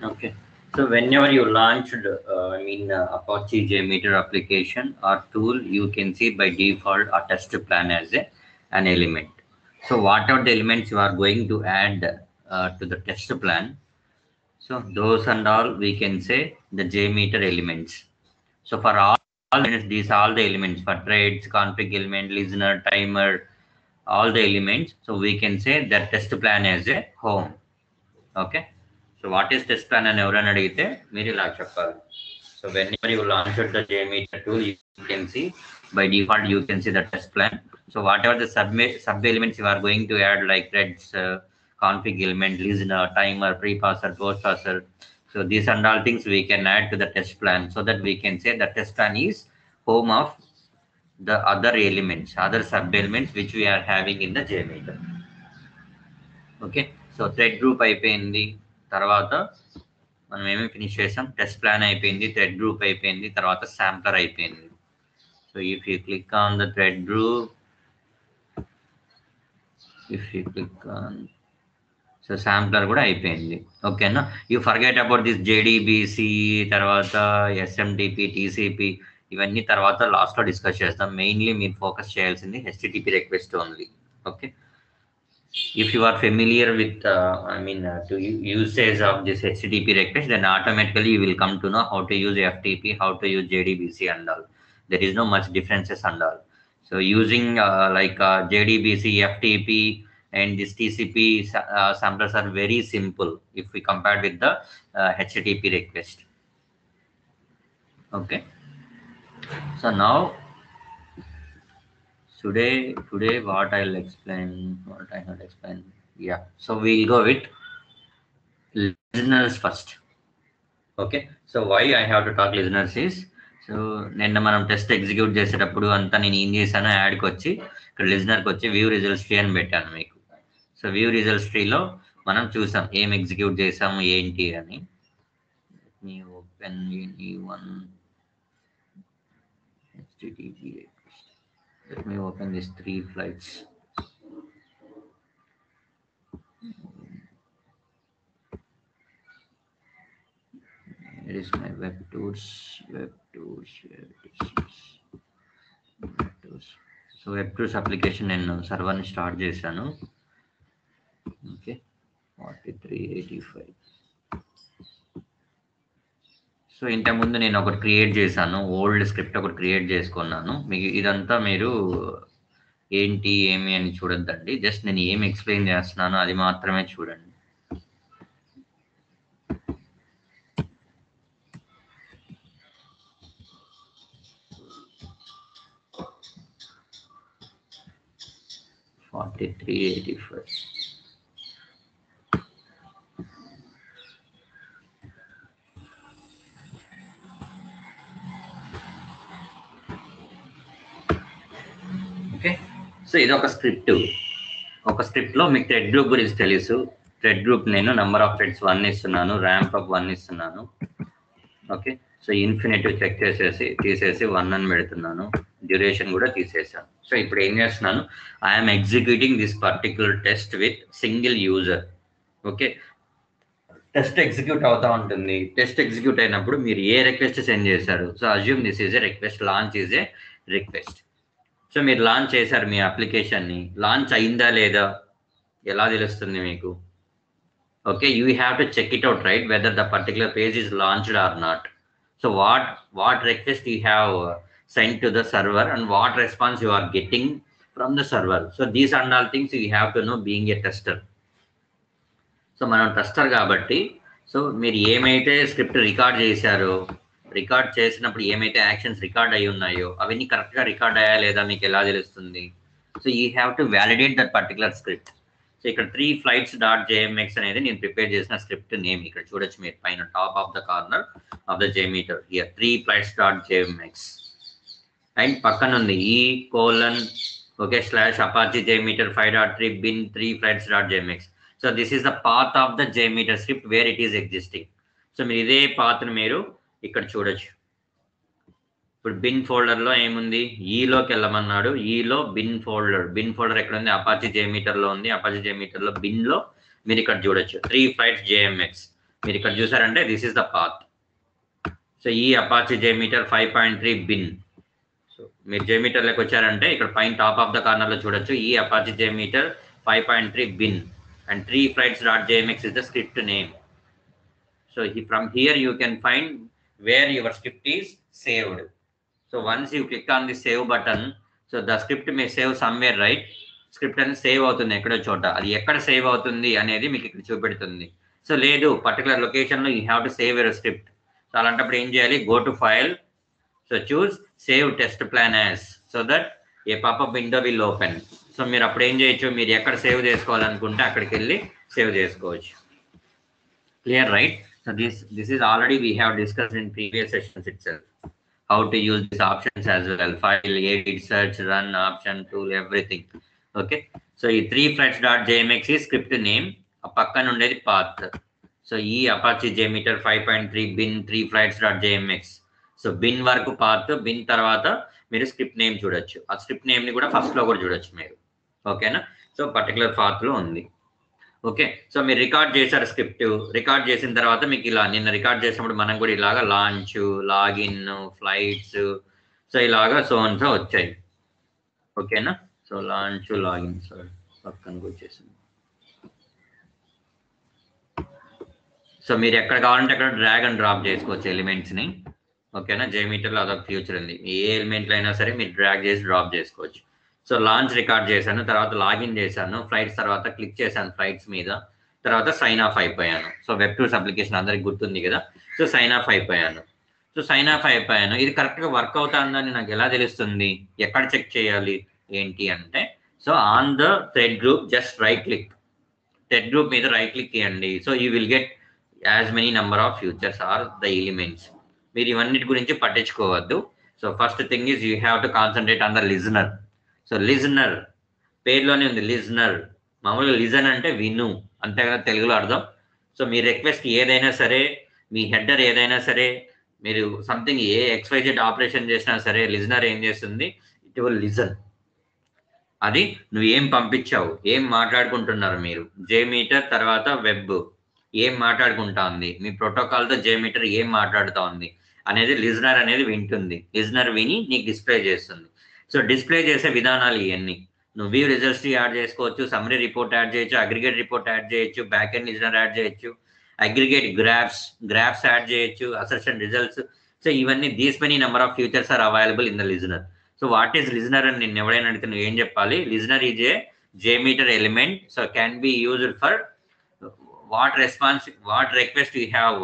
Okay. So whenever you launched, Apache JMeter application or tool, you can see by default a test plan as an element. So what are the elements you are going to add to the test plan? So those and all we can say the JMeter elements. So for all elements, these are all the elements for trades, config element, listener, timer, all the elements. So we can say that test plan as a home. Okay. So what is test plan and ఎవరైనా అడిగితే మీరు ఇలా చెప్పాలి. So whenever you launch the JMeter tool, you can see by default you can see the test plan. So whatever the sub elements you are going to add like threads, config element, listener, timer, pre-parser, post-parser. So these and all things we can add to the test plan so that we can say the test plan is home of the other elements, other sub elements which we are having in the JMeter. Okay so thread group అయిపోయింది తర్వాత మనం ఏమేమి finish చేసాం test plan అయిపోయింది thread group అయిపోయింది తర్వాత sampler అయిపోయింది so if you click on the thread group if you click on so sampler కూడా అయిపోయింది ఓకేనా you forget about this JDBC తర్వాత ఎస్ఎంటిపి టీసీపీ ఇవన్నీ తర్వాత లాస్ట్లో డిస్కస్ చేస్తాం మెయిన్లీ మీరు ఫోకస్ చేయాల్సింది HTTP request only okay if you are familiar with to usage of this HTTP request, then automatically you will come to know how to use FTP, how to use JDBC and all. There is no much differences and all. So using JDBC, FTP and this TCP samplers are very simple if we compare with the HTTP request. Okay. So now today what I have explained. Yeah, so we'll go with listeners first. Okay, so why I have to talk listeners is so నిన్న మనం test execute చేసేటప్పుడు అంతా నేను ఏం చేశాను యాడ్కి వచ్చి ఇక్కడ లిజనర్కి వచ్చి వ్యూ రిజల్ట్స్ ట్రీ అని పెట్టాను మీకు సో వ్యూ రిజల్ట్స్ ట్రీలో మనం చూసాం ఏం ఎగ్జిక్యూట్ చేసాము ఏంటి అని open one HTTP. Let me open these 3 flights. Here is my web tools. So web tools application నేను సర్వర్ ని స్టార్ట్ చేశాను ఓకే 4385 సో ఇంతకుముందు నేను ఒకటి క్రియేట్ చేశాను ఓల్డ్ స్క్రిప్ట్ ఒకటి క్రియేట్ చేసుకున్నాను మీకు ఇదంతా మీరు ఏంటి ఏమి అని చూడొద్దండి జస్ట్ నేను ఏం ఎక్స్ప్లెయిన్ చేస్తున్నానో అది మాత్రమే చూడండి ఓకే సో ఇది ఒక స్క్రిప్ట్లో మీకు థ్రెడ్ గ్రూప్ గురించి తెలుసు థ్రెడ్ గ్రూప్ నేను నెంబర్ ఆఫ్ థ్రెడ్స్ 1 ఇస్తున్నాను ర్యాంప్ అప్ 1 ఇస్తున్నాను ఓకే సో ఇన్ఫినిటివ్ చెక్ తీసేసి 1 అని పెడుతున్నాను డ్యూరేషన్ కూడా తీసేసాను సో ఇప్పుడు ఏం చేస్తున్నాను I'm executing this particular test with single user okay test execute అవుతా ఉంటుంది టెస్ట్ ఎగ్జిక్యూట్ అయినప్పుడు మీరు ఏ రిక్వెస్ట్ సెండ్ చేశారు so assume this is a request launch is a request so మీరు లాంచ్ చేశారు మీ అప్లికేషన్ని లాంచ్ అయిందా లేదా ఎలా తెలుస్తుంది మీకు okay you have to check it out right whether the particular page is launched or not so what request you have send to the server and what response you are getting from the server so these and all things you have to know being a tester so మనం tester కాబట్టి so మీరు ఏమైతే script record చేశారో record చేసినప్పుడు ఏమైతే actions record అయి ఉన్నాయో అవన్నీ కరెక్ట్గా రికార్డ్ అయ్యా లేదా మీకు ఎలా తెలుస్తుంది so you have to validate that particular script so ఇక్కడ 3 flights.jmx అనేది నేను ప్రిపేర్ చేసిన స్క్రిప్ట్ నేమ్ ఇక్కడ చూడొచ్చు మీరు పైన top of the corner of the JMeter here 3 flights.jmx and పక్కన ఉంది okay /apache JMeter 5.3 bin 3 flights.jmx so this is the path of the JMeter script where it is existing so మీరు ఇదే పాత్ను మీరు ఇక్కడ చూడొచ్చు ఇప్పుడు బిన్ ఫోల్డర్లో ఏముంది, ఈలోకి వెళ్ళమన్నాడు. ఈలో బిన్ ఫోల్డర్ ఎక్కడ ఉంది, అపాచీ జేమీటర్లో ఉంది. అపాచీ జేమీటర్లో బిన్లో మీరు ఇక్కడ చూడొచ్చు 3 ఫ్లైట్స్ JMX. మీరు ఇక్కడ చూసారంటే this is the path. So ఈ అపాచీ జేమీటర్ 5.3 బిన్. సో మీరు జేమీటర్లోకి వచ్చారంటే ఇక్కడ పైన టాప్ ఆఫ్ ద కార్నర్లో చూడొచ్చు ఈ Apache JMeter 5.3 bin and 3 flights.jmx is the script name. So from here you can find where your script is saved. So once you click on the save button, so the script may save somewhere, right? Script అనేది save అవుతుంది ఎక్కడో చోట. అది ఎక్కడ save అవుతుంది అనేది మీకు ఇక్కడ చూపెడుతుంది. సో లేదు పర్టికులర్ లొకేషన్లో you have to save your script. So అలాంటప్పుడు ఏం చేయాలి, go to file, so choose save test plan as, so that A popup window will open. So మీరు అప్పుడు ఏం చేయొచ్చు, మీరు ఎక్కడ సేవ్ చేసుకోవాలనుకుంటే అక్కడికి వెళ్ళి సేవ్ చేసుకోవచ్చు. Clear, right? So this is already we have discussed in previous sessions it self. How to use these options as well, file, edit, search, run, option, tool, everything. Okay, so ఈ 3 flights.jmx is script name, ఆ పక్కన ఉండేది path. So ఈ Apache JMeter 5.3 bin 3 flights.jmx. So bin వరకు path, bin తర్వాత మీరు script name చూడొచ్చు. ఆ స్క్రిప్ట్ నేమ్ ని కూడా ఫస్ట్ లో కూడా చూడొచ్చు మీరు. ఓకేనా? సో పర్టికులర్ పాత్ లో ఉంది. ఓకే, సో మీరు రికార్డ్ చేశారు స్క్రిప్ట్. రికార్డ్ చేసిన తర్వాత మీకు ఇలా నిన్న రికార్డ్ చేసినప్పుడు మనం కూడా ఇలాగా లాంచ్, లాగిన్, ఫ్లైట్స్, సో ఇలాగా సో అండ్ సో వచ్చాయి. ఓకేనా? సో లాంచ్, లాగిన్, సో పక్కనకి వచ్చేసింది. సో మీరు ఎక్కడ కావాలంటే అక్కడ డ్రాగ్ అండ్ డ్రాప్ చేసుకోవచ్చు ఎలిమెంట్స్ని. ఓకేనా? జేమీటర్లో అదొక ఫ్యూచర్ ఉంది. ఏ ఎలిమెంట్లు అయినా సరే మీరు డ్రాగ్ చేసి డ్రాప్ చేసుకోవచ్చు. సో లాంచ్ రికార్డ్ చేశాను, తర్వాత లాగిన్ చేశాను, ఫ్లైట్స్ తర్వాత క్లిక్ చేశాను ఫ్లైట్స్ మీద, తర్వాత సైన్ ఆఫ్ అయిపోయాను. సో Web2 అప్లికేషన్ అందరికి గుర్తుంది కదా. సో సైన్ ఆఫ్ అయిపోయాను. ఇది కరెక్ట్గా వర్క్ అవుతుందని నాకు ఎలా తెలుస్తుంది, ఎక్కడ చెక్ చేయాలి ఏంటి అంటే, so on the thread group just right click, thread group మీద రైట్ క్లిక్ ఇవ్వండి. So you will get as many number of features or the elements. మీరు ఇవన్నిటి గురించి పట్టించుకోవద్దు. So first thing is you have to concentrate on the listener. So listener పేరులోనే ఉంది listener. మామూలుగా listen అంటే విను, అంతే కదా తెలుగులో అర్థం. సో మీ రిక్వెస్ట్ ఏదైనా సరే, మీ హెడర్ ఏదైనా సరే, మీరు సంథింగ్ ఏ XYZ ఆపరేషన్ చేసినా సరే, లిజనర్ ఏం చేస్తుంది, ఇట్ విల్ లిజన్. అది నువ్వు ఏం పంపించావు, ఏం మాట్లాడుకుంటున్నారు మీరు, జేమీటర్ తర్వాత వెబ్ ఏం మాట్లాడుకుంటా ఉంది, మీ ప్రోటోకాల్తో జేమీటర్ ఏం మాట్లాడుతూ ఉంది అనేది లిజనర్ అనేది వింటుంది. లిజనర్ విని నీకు డిస్ప్లే చేస్తుంది. సో డిస్ప్లే చేసే విధానాలు ఇవన్నీ. నువ్వు వ్యూ రిజల్ట్స్ యాడ్ చేసుకోవచ్చు, సమ్మరీ రిపోర్ట్ యాడ్ చేయొచ్చు, అగ్రిగేట్ రిపోర్ట్ యాడ్ చేయొచ్చు, బ్యాక్ ఎండ్ లిజనర్ యాడ్ చేయొచ్చు, అగ్రిగేట్ గ్రాఫ్స్ యాడ్ చేయొచ్చు, అసెషన్ రిజల్ట్స్. సో ఇవన్నీ these many number of features are available in the listener. So what is listener అని నేను ఎవడైనా అడిగితే నువ్వు ఏం చెప్పాలి, listener is a JMeter element. So can be used for what request we have.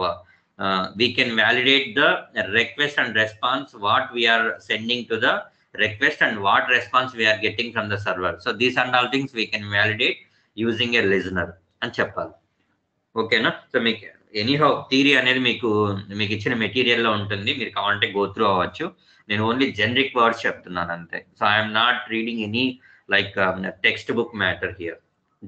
We can validate the request and response, what we are sending to the request and what response we are getting from the server. So these and all things we can validate using a listener అని చెప్పాలి. ఓకేనా? So మీకు anyhow theory అనేది మీకు ఇచ్చిన మెటీరియల్లో ఉంటుంది, మీరు కావాలంటే గో త్రూ అవ్వచ్చు. నేను ఓన్లీ జనరిక్ వర్డ్స్ చెప్తున్నాను అంతే. So I'm not reading any like text book matter here.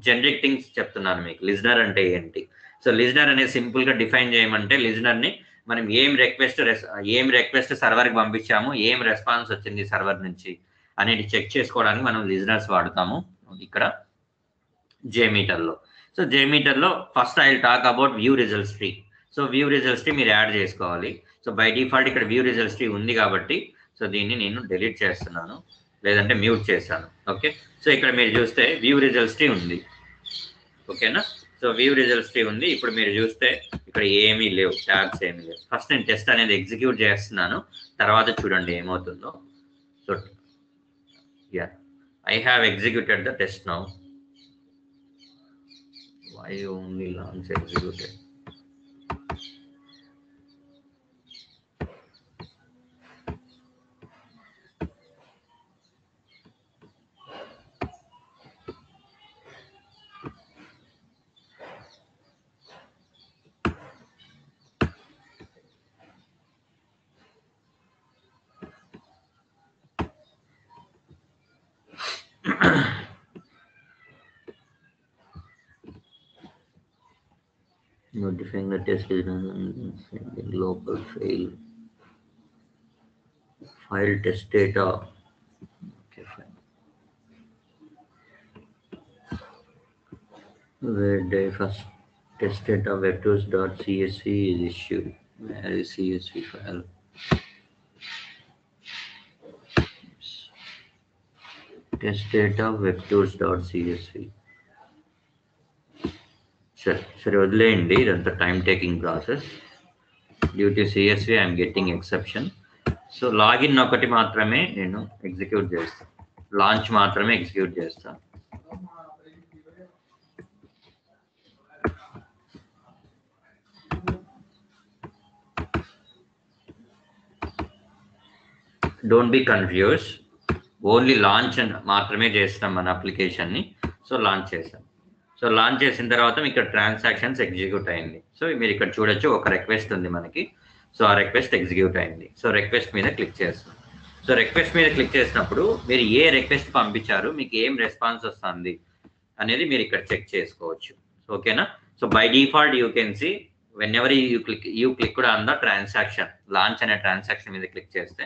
Generic things చెప్తున్నాను మీకు. లిజనర్ అంటే ఏంటి, సో లిజనర్ అనేది సింపుల్ గా డిఫైన్ చేయమంటే, లిజనర్ ని మనం ఏం రిక్వెస్ట్ సర్వర్కి పంపించాము, ఏం రెస్పాన్స్ వచ్చింది సర్వర్ నుంచి అనేది చెక్ చేసుకోవడానికి మనం లిజనర్స్ వాడతాము ఇక్కడ జేమీటర్లో. సో జేమీటర్లో first I will talk about view results tree. So view results tree మీరు యాడ్ చేసుకోవాలి. సో బై డిఫాల్ట్ ఇక్కడ వ్యూ రిజల్ట్స్ ట్రీ ఉంది కాబట్టి సో దీన్ని నేను డిలీట్ చేస్తున్నాను, లేదంటే మ్యూట్ చేశాను. ఓకే, సో ఇక్కడ మీరు చూస్తే వ్యూ రిజల్ట్స్ ట్రీ ఉంది. ఓకేనా? సో వ్యూ రిజల్ట్స్ ట్రీ ఉంది. ఇప్పుడు మీరు చూస్తే ఇక్కడ ఏమీ లేవు, ట్యాబ్స్ ఏమీ లేవు. ఫస్ట్ నేను టెస్ట్ అనేది ఎగ్జిక్యూట్ చేస్తున్నాను, తర్వాత చూడండి ఏమవుతుందో. So yeah, I have executed the test now. Why only launch executed? Notifying the test is done, sending local file test data. Okay, fine. Where the first test data vectors.csv is issued. Where is CSV file? Test data vectors.csv. Sure, వదిలేయండి, ఇదంతా time taking process. Due to CSV I'm getting exception. So login ఒకటి మాత్రమే నేను execute చేస్తాను, launch మాత్రమే execute చేస్తాను. Don't be confuse, only launch మాత్రమే చేస్తాం మన అప్లికేషన్ని. సో లాంచ్ చేసాం. సో లాంచ్ చేసిన తర్వాత మీకు ఇక్కడ ట్రాన్సాక్షన్స్ ఎగ్జిక్యూట్ అయింది. సో మీరు ఇక్కడ చూడొచ్చు, ఒక రిక్వెస్ట్ ఉంది మనకి. సో ఆ రిక్వెస్ట్ ఎగ్జిక్యూట్ అయింది. సో రిక్వెస్ట్ మీద క్లిక్ చేస్తాం. సో రిక్వెస్ట్ మీద క్లిక్ చేసినప్పుడు మీరు ఏ రిక్వెస్ట్ పంపించారు, మీకు ఏం రెస్పాన్స్ వస్తుంది అనేది మీరు ఇక్కడ చెక్ చేసుకోవచ్చు. ఓకేనా? So by default you can see when ever you click on the transaction, launch అనే ట్రాన్సాక్షన్ మీద క్లిక్ చేస్తే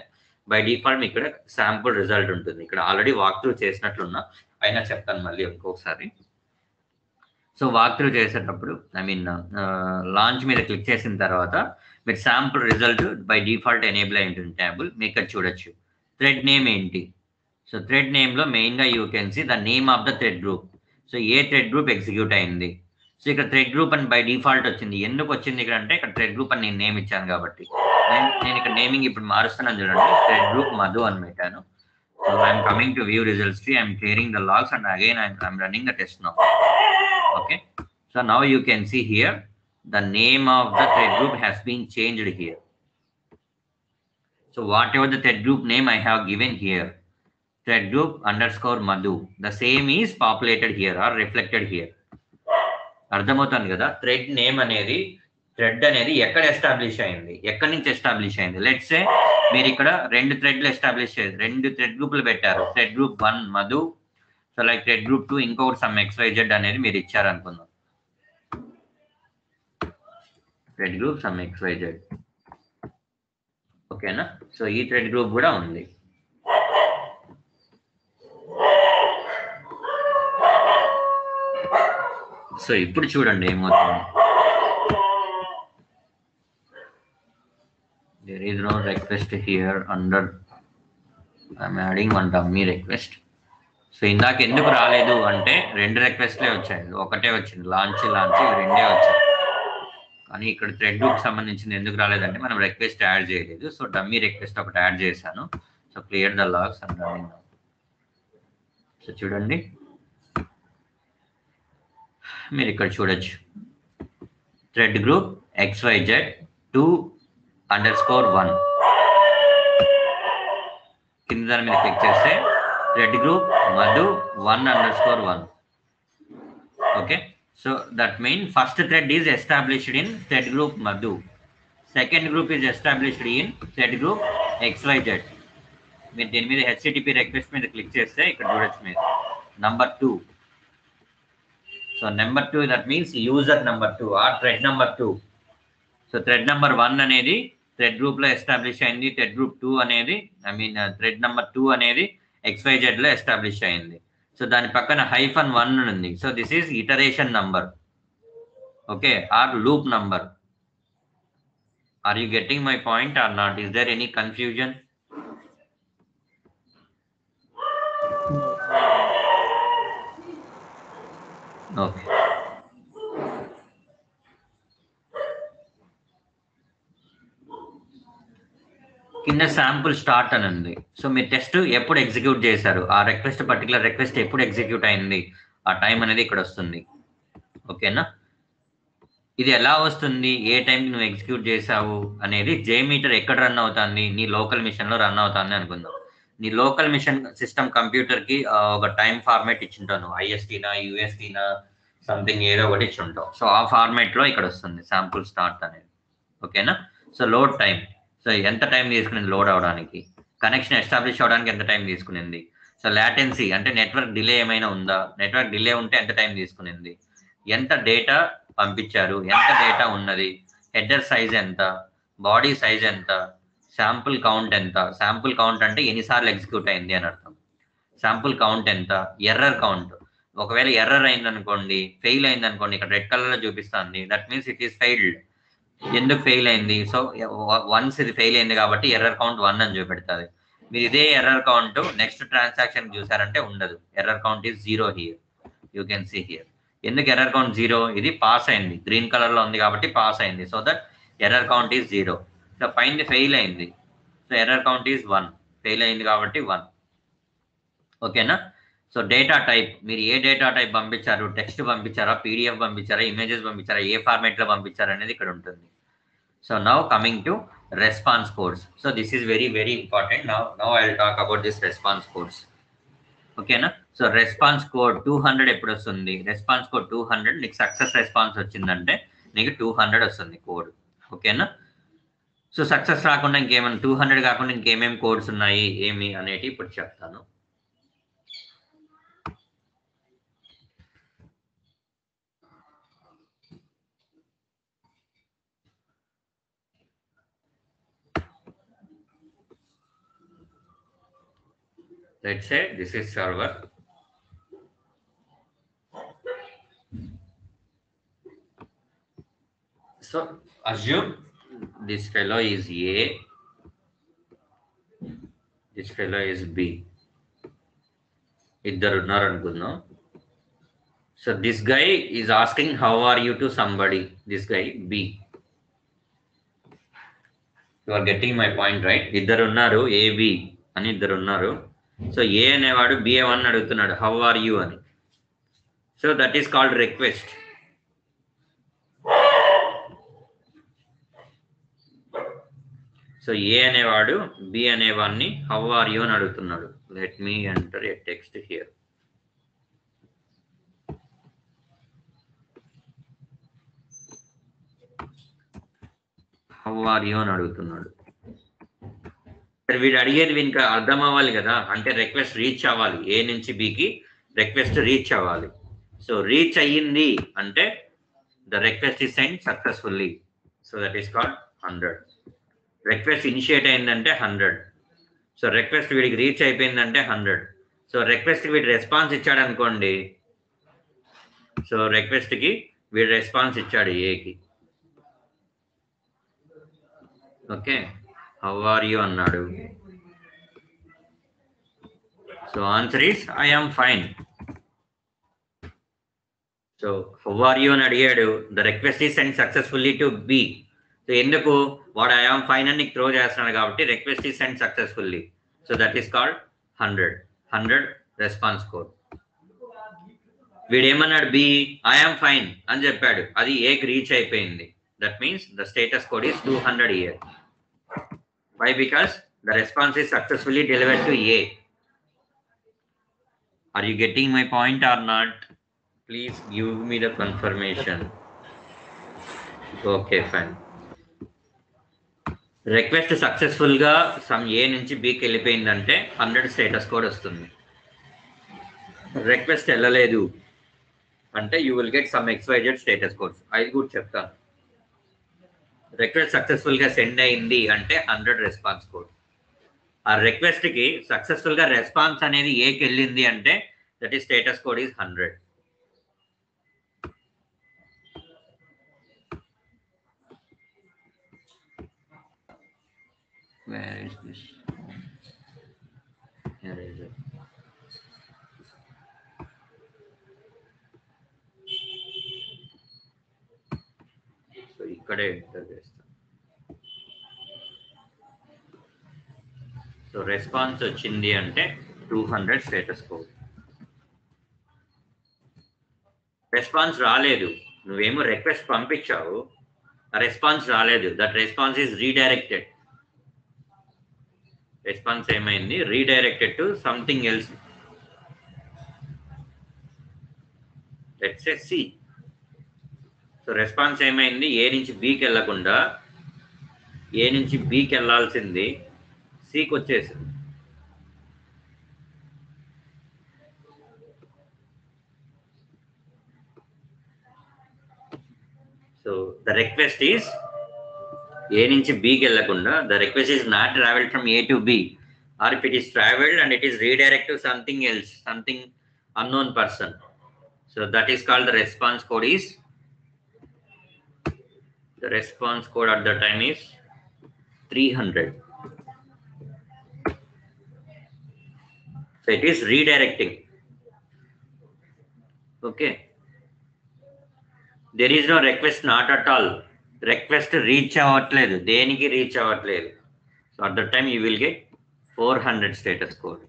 బై డిఫాల్ట్ మీకు ఇక్కడ శాంపుల్ రిజల్ట్ ఉంటుంది. ఇక్కడ ఆల్రెడీ వాక్ త్రూ చేసినట్లున్నా, అయినా చెప్తాను మళ్ళీ ఇంకొకసారి. సో వాక్ త్రూ చేసేటప్పుడు లాంచ్ మీద క్లిక్ చేసిన తర్వాత మీరు sample result by default enable అయి ఉంటుంది ట్యాబుల్. మీకు ఇక్కడ చూడొచ్చు థ్రెడ్ నేమ్ ఏంటి. సో థ్రెడ్ నేమ్లో మెయిన్గా you can see the name of the thread group. So A thread group execute అయింది. సో ఇక్కడ థ్రెడ్ గ్రూప్ అని బై డిఫాల్ట్ వచ్చింది. ఎందుకు వచ్చింది ఇక్కడ అంటే, ఇక్కడ థ్రెడ్ గ్రూప్ అని నేను నేమ్ ఇచ్చాను కాబట్టి. నేను ఇక్కడ నేమింగ్ ఇప్పుడు మారుస్తున్నాను చూడండి, థ్రెడ్ గ్రూప్ మధు అని పెట్టాను. So I'm coming to view results tree, I'm clearing the logs and again I'm running the test now. Okay, so now you can see here the name of the thread group has been changed here. So whatever the thread group name I have given here, thread group underscore Madhu, the same is populated here or reflected here. అర్థమవుతుంది కదా? Thread name అనేది, thread అనేది ఎక్కడ establish అయింది, ఎక్కడి నుంచి establish అయింది. Let's say మీరు ఇక్కడ రెండు థ్రెడ్లు ఎస్టాబ్లిష్ చేసి రెండు థ్రెడ్ గ్రూపులు పెట్టారు. Thread group 1 Madhu, so like thread group 2 ఇంకొకటి సమ్ XYZ అనేది మీరు ఇచ్చారు అనుకుందాం. థ్రెడ్ గ్రూప్ సమ్ XYZ, ఓకేనా? సో ఈ థ్రెడ్ గ్రూప్ కూడా ఉంది. సో ఇప్పుడు చూడండి ఏమవుతుంది. there is no request here under, I'm adding one dummy request. So ఇందాక ఎందుకు రాలేదు అంటే రెండు రిక్వెస్ట్లే వచ్చాయి, ఒకటే వచ్చింది లాంచ్ రెండే వచ్చాయి. కానీ ఇక్కడ థ్రెడ్ గ్రూప్ సంబంధించింది ఎందుకు రాలేదంటే మనం రిక్వెస్ట్ యాడ్ చేయలేదు. సో డమ్మీ రిక్వెస్ట్ ఒకటి యాడ్ చేశాను. So clear the logs and running. So చూడండి, మీరు ఇక్కడ చూడొచ్చు థ్రెడ్ గ్రూప్ XYZ 2_1 కింద దాని మీద క్లిక్ చేస్తే thread group Madhu 1_1. okay, so that means first thread is established in thread group Madhu, second group is established in thread group XYZ. మీరు దీని మీద HTTP రిక్వెస్ట్ మీద క్లిక్ చేస్తే ఇక్కడ చూడొచ్చు మీరు number 2. So number 2 that means user number 2 or thread number 2. So thread number 1 అనేది thread group లో ఎస్టాబ్లిష్ అయింది. థ్రెడ్ గ్రూప్ 2 అనేది థ్రెడ్ నెంబర్ 2 అనేది XYZ లో ఎస్టాబ్లిష్ అయింది. సో దాని పక్కన -1 ఉంది. So this is iteration number, okay, or loop number. Are you getting my point or not? Is there any confusion? Okay, కింద శాంపుల్ స్టార్ట్ అని ఉంది. సో మీరు టెస్ట్ ఎప్పుడు ఎగ్జిక్యూట్ చేశారు, ఆ రిక్వెస్ట్ పర్టికులర్ రిక్వెస్ట్ ఎప్పుడు ఎగ్జిక్యూట్ అయింది, ఆ టైం అనేది ఇక్కడ వస్తుంది. ఓకేనా? ఇది ఎలా వస్తుంది, ఏ టైంకి నువ్వు ఎగ్జిక్యూట్ చేసావు అనేది JMeter ఎక్కడ రన్ అవుతుంది, నీ లోకల్ మిషన్లో రన్ అవుతుంది అనుకుందాం. నీ లోకల్ మిషన్ సిస్టమ్ కంప్యూటర్కి ఒక టైం ఫార్మాట్ ఇచ్చింటాను, ISTనా USTనా సంథింగ్ ఏదో ఒకటి ఇచ్చింటావు. సో ఆ ఫార్మాట్లో ఇక్కడ వస్తుంది శాంపుల్ స్టార్ట్ అనేది. ఓకేనా? సో లోడ్ టైం, సో ఎంత టైం తీసుకునింది లోడ్ అవడానికి, కనెక్షన్ ఎస్టాబ్లిష్ అవడానికి ఎంత టైం తీసుకునింది. సో లాటెన్సీ అంటే నెట్వర్క్ డిలే ఏమైనా ఉందా, నెట్వర్క్ డిలే ఉంటే ఎంత టైం తీసుకునింది, ఎంత డేటా పంపించారు, ఎంత డేటా ఉన్నది, హెడర్ సైజ్ ఎంత, బాడీ సైజ్ ఎంత, శాంపుల్ కౌంట్ ఎంత, శాంపుల్ కౌంట్ అంటే ఎన్నిసార్లు ఎగ్జిక్యూట్ అయింది అని అర్థం. శాంపుల్ కౌంట్ ఎంత, ఎర్రర్ కౌంట్. ఒకవేళ ఎర్రర్ అయింది అనుకోండి, ఫెయిల్ అయింది అనుకోండి, ఇక్కడ రెడ్ కలర్ లో చూపిస్తుంది, that means it is failed. ఎందుకు ఫెయిల్ అయింది, సో వన్స్ ఇది ఫెయిల్ అయింది కాబట్టి ఎర్రర్ కౌంట్ 1 అని చూపెడుతుంది. మీరు ఇదే ఎర్రర్ కౌంట్ నెక్స్ట్ ట్రాన్సాక్షన్ చూసారంటే ఉండదు, error count is 0 here, you can see here. ఎందుకు ఎర్రర్ కౌంట్ 0, ఇది పాస్ అయింది, గ్రీన్ కలర్ లో ఉంది కాబట్టి పాస్ అయింది, so that error count is 0. So పైన ఫెయిల్ అయింది, so error count is 1, fail అయింది కాబట్టి 1. ఓకేనా. సో డేటా టైప్, మీరు ఏ డేటా టైప్ పంపించారు, టెక్స్ట్ పంపించారా, పీడిఎఫ్ పంపించారా, ఇమేజెస్ పంపించారా, ఏ ఫార్మేట్ లో పంపించారు అనేది ఇక్కడ ఉంటుంది. So now coming to response codes. So this is very very important. Now I will talk about this response codes. ఓకేనా. సో రెస్పాన్స్ కోడ్ 200 ఎప్పుడు వస్తుంది, రెస్పాన్స్ కోడ్ 200, నీకు సక్సెస్ రెస్పాన్స్ వచ్చిందంటే నీకు 200 వస్తుంది కోడ్. ఓకేనా. సో సక్సెస్ రాకుండా ఇంకేమైనా 200 కాకుండా ఇంకేమేమి కోడ్స్ ఉన్నాయి ఏమి అనేటి ఇప్పుడు చెప్తాను. Let's say this is server. So assume this fellow is A, this fellow is B. ఇద్దరు ఉన్నారు అనుకుందాం. So this guy is asking how are you to somebody, this guy B. You are getting my point, right? ఇద్దరు ఉన్నారు, AB అని ఇద్దరు ఉన్నారు. So A అనేవాడు BA1 అడుగుతున్నాడు హౌ ఆర్ యూ అని. So that is called request. So A అనేవాడు B అనేవాడిని హౌ ఆర్ యూ అని అడుగుతున్నాడు. Let me enter a text here. How are you అని అడుగుతున్నాడు. వీడు అడిగేది వీనికి అర్థం అవ్వాలి కదా, అంటే రిక్వెస్ట్ రీచ్ అవ్వాలి, ఏ నుంచి బికి రిక్వెస్ట్ రీచ్ అవ్వాలి. సో రీచ్ అయ్యింది అంటే the request is send successfully, so that is called 100. Request initiate అయిందంటే 100. సో రిక్వెస్ట్ వీడికి రీచ్ అయిపోయిందంటే 100. సో రిక్వెస్ట్కి వీడు రెస్పాన్స్ ఇచ్చాడు అనుకోండి, సో రిక్వెస్ట్కి వీడు రెస్పాన్స్ ఇచ్చాడు ఏకి. ఓకే, హౌ ఆర్ యూ అన్నాడు. So answer is I am fine. So how are you అని అడిగాడు, the request is send successfully to B. So ఎందుకు, వాడు ఐ ఆమ్ ఫైన్ అని త్రో చేస్తున్నాడు కాబట్టి request is send successfully, so that is called 100 response code. వీడు ఏమన్నాడు, B I am fine అని చెప్పాడు, అది ఏకి రీచ్ అయిపోయింది, that means the status code is 200 year. Why? Because the response is successfully delivered to A. Are you getting my point or not? Please give me the confirmation. Okay, fine. Request successful గా some A నుంచి బికి వెళ్ళిపోయిందంటే 100 status code వస్తుంది. Request వెళ్ళలేదు అంటే you will get some XYZ status codes. అది కూడా చెప్తాను. Request successful గా send అయింది అంటే 100 రెస్పాన్స్ కోడ్. ఆ రిక్వెస్ట్ కి సక్సెస్ఫుల్ గా రెస్పాన్స్ అనేది ఏకి వెళ్ళింది అంటే that is status code is 100. Where is this? Here is it. So ఇక్కడే ఎంటర్ చేస్తాం. సో రెస్పాన్స్ వచ్చింది అంటే 200 స్టేటస్ కోడ్. రెస్పాన్స్ రాలేదు, నువ్వేమో రిక్వెస్ట్ పంపించావు, ఆ రెస్పాన్స్ రాలేదు, that response is redirected. Response ఏమైంది, redirected to something else. Let's say C. So response ఏమైంది, ఏ నుంచి బికి వెళ్ళకుండా ఏ నుంచి బికి వెళ్ళాల్సింది సికి వచ్చేసింది. So the request is A నుంచి B కి వెళ్ళకుండా the request is not traveled from A to B, or if it is traveled and it is redirected to something else, something unknown person, so that is called the response code is, the response code at the time is 300. So it is redirecting. Okay, there is no request, not at all. Request reach అవ్వట్లేదు, దేనికి reach అవ్వట్లేదు. So at that time you will get 400 status code.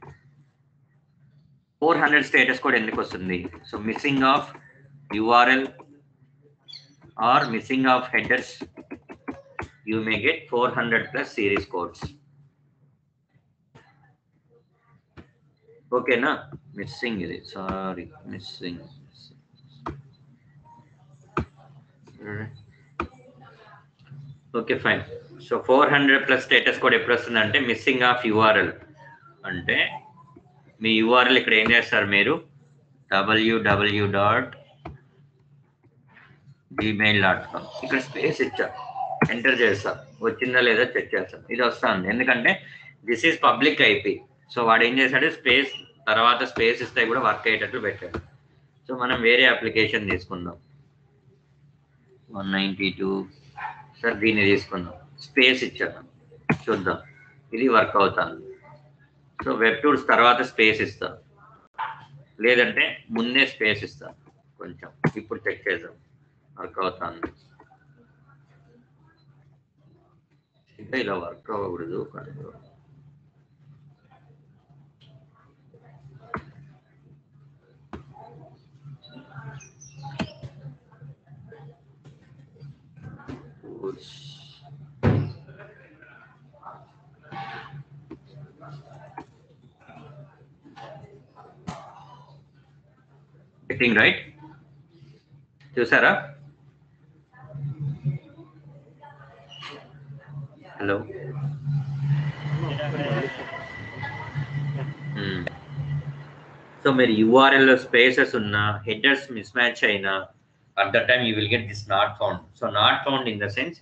400 status code ఎందుకు వస్తుంది? So missing of URL or missing of headers, you may get 400 plus series codes. Okay na? Missing ఇది, sorry, missing. Okay fine. So 400 plus status code ఎప్పుడు వస్తుంది అంటే missing of URL అంటే మీ URL ఇక్కడ ఏం చేస్తారు మీరు www.gmail.com ఇక్కడ స్పేస్ ఇచ్చారు, ఎంటర్ చేస్తాం, వచ్చిందా లేదా చెక్ చేస్తాం. ఇది వస్తుంది ఎందుకంటే this is public IP. So వాడు ఏం చేశాడు, స్పేస్ తర్వాత స్పేస్ ఇస్తే కూడా వర్క్ అయ్యేటట్లు పెట్టాడు. సో మనం వేరే అప్లికేషన్ తీసుకుందాం, 192. సార్ దీన్ని తీసుకుందాం, స్పేస్ ఇచ్చాను, చూద్దాం ఇది వర్క్ అవుతుంది. సో వెబ్ టూల్స్ తర్వాత స్పేస్ ఇస్తాం, లేదంటే ముందే స్పేస్ ఇస్తాం కొంచెం. ఇప్పుడు చెక్ చేద్దాం వర్క్ అవుతుంది. ఇంకా ఇలా వర్క్ అవ్వకూడదు. Getting right? చూసారా? హలో, సో మీరు యూఆర్ఎల్ స్పేసెస్ ఉన్నా హెడర్స్ మిస్ మ్యాచ్ అయినా at that time you will get this not found. So not found in the sense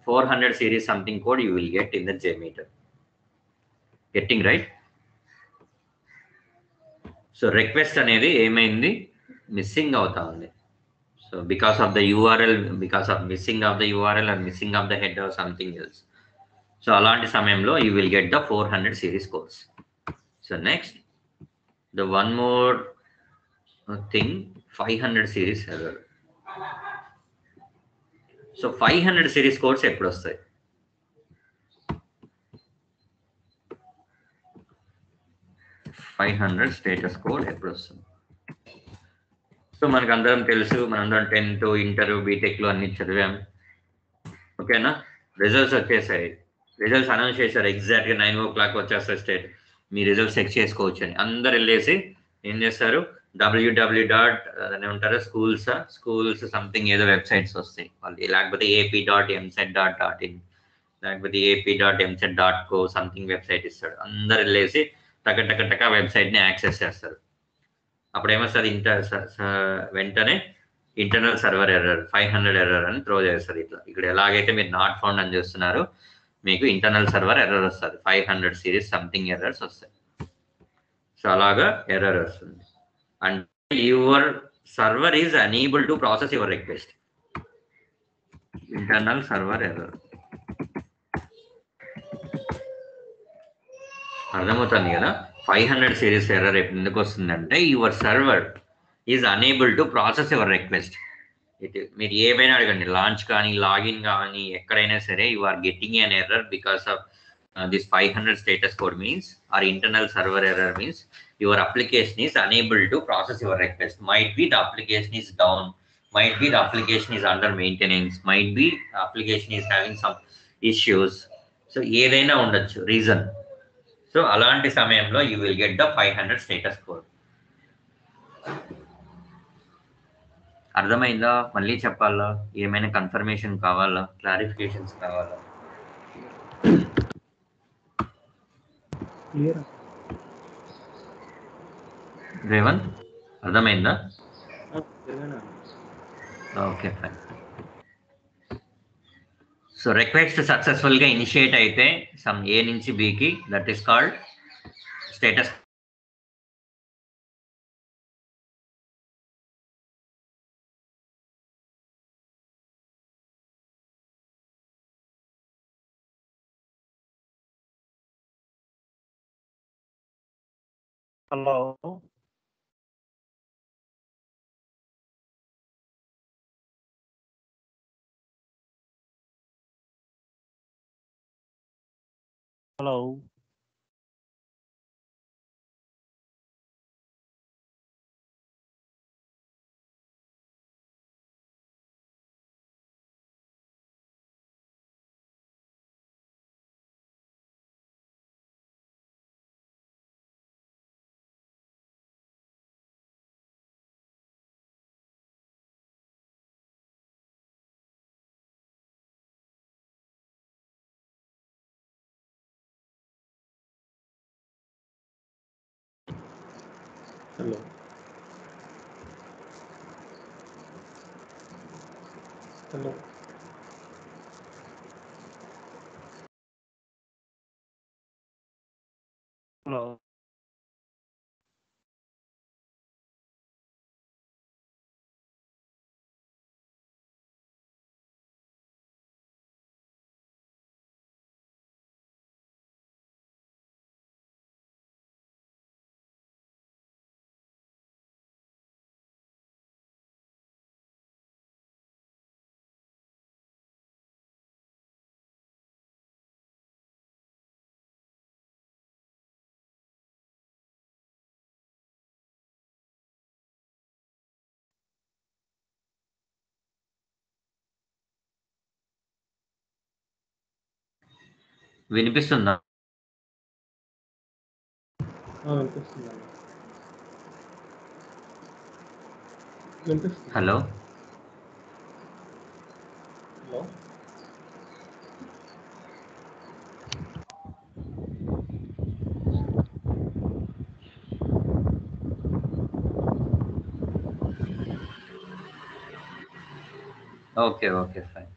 400 series something code you will get in the JMeter. Getting right? So request అనేది ఏమైంది, missing అవుతా ఉంది. So because of the URL, because of missing of the URL and missing of the header or something else. So అలాంటి సమయంలో you will get the 400 series codes. So next, the one more thing, 500 series error. So 500 series codes ఎప్పుడు వస్తాయి? 500 status code ఎప్పుడు వస్తుంది? So మనకు అందరం తెలుసు, మనందరం 10th ఇంటర్ బీటెక్లో అన్ని చదివాం. ఓకేనా? రిజల్ట్స్ వచ్చేసాయి, రిజల్ట్స్ అనౌన్స్ చేశారు, ఎగ్జాక్ట్గా 9 o'clock వచ్చేస్తారు స్టేట్, మీ రిజల్ట్స్ చెక్ చేసుకోవచ్చు అని. అందరు వెళ్ళేసి ఏం చేస్తారు, www. స్కూల్స్ సంథింగ్ ఏదో వెబ్సైట్స్ వస్తాయి వాళ్ళు, లేకపోతే AP.MCET.in లేకపోతే AP.MCET.co సంథింగ్ వెబ్సైట్ ఇస్తాడు. అందరు వెళ్ళేసి టక వెబ్సైట్ని యాక్సెస్ చేస్తారు. అప్పుడు ఏమొస్తుంది, వెంటనే ఇంటర్నల్ సర్వర్ ఎర్రర్ 500 ఎర్రర్ అని త్రో చేస్తారు. ఇట్లా ఇక్కడ ఎలాగైతే మీరు నాట్ ఫౌండ్ అని చేస్తున్నారు, మీకు ఇంటర్నల్ సర్వర్ ఎర్రర్ వస్తుంది, 500 సిరీస్ సంథింగ్ ఎర్రర్స్ వస్తాయి. సో అలాగా ఎర్రర్ వస్తుంది. And your server is unable to process your request. Internal server error. అర్థమవుతుంది కదా? 500 సిరీస్ ఎర్రర్ ఎందుకు వస్తుందంటే your server is unable to process your request. మీరు ఏమైనా అడగండి, లాంచ్ కానీ లాగిన్ కానీ ఎక్కడైనా సరే, you are getting an error because of this 500 status code means, or internal server error means your application is unable to process your request. Might be the application is down, might be the application is under maintenance, might be the application is having some issues. So ఏదైనా ఉండొచ్చు reason. So అలాంటి సమయంలో you will get the 500 status code. అర్థమైందా? మళ్ళీ చెప్పాలా? ఏమైనా confirmation కావాలా, clarifications కావాలా? రేవంత్ అర్థమైందా? Okay fine. So request successful గా ఇనిషియేట్ అయితే సమ్ ఏ నుంచి బికి, that is called status. Hello hello hello hello hello వినిపిస్తుందా? వినిపిస్తుంది. Hello hello okay okay fine.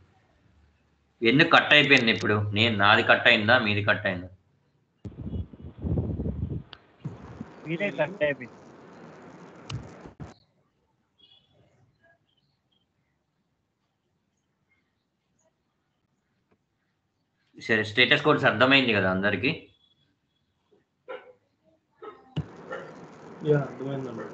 ఎందుకు కట్ అయిపోయింది ఇప్పుడు? నాది కట్ అయిందా, మీది కట్ అయిందా? మీరే కట్ అయిపోయింది. సరే, స్టేటస్ కోడ్స్ అర్థమైంది కదా అందరికి? అర్థమైందండి.